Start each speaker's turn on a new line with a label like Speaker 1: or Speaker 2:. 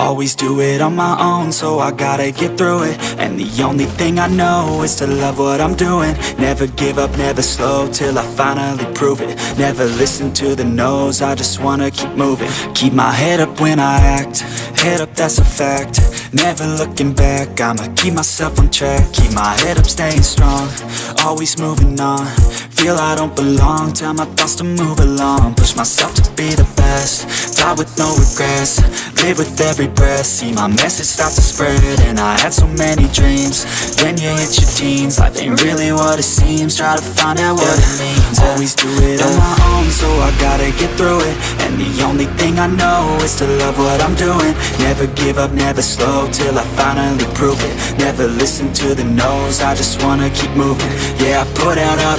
Speaker 1: Always do it on my own, so I gotta get through it. And the only thing I know is to love what I'm doing. Never give up, never slow, till I finally prove it. Never listen to the no's, I just wanna keep moving. Keep my head up when I act, head up, that's a fact. Never looking back, I'ma keep myself on track. Keep my head up, staying strong, always moving on. Feel I don't belong, tell my thoughts to move along. Push myself to be the best, die with no regrets. Live with every breath, see my message start to spread. And I had so many dreams, then you hit your teens. Life ain't really what it seems, try to find out what it means. Always do it on my own, so I gotta get through it. And the only thing I know is to love what I'm doing. Never give up, never slow, till I finally prove it. Never listen to the no's, I just wanna keep moving. Yeah, I put out all this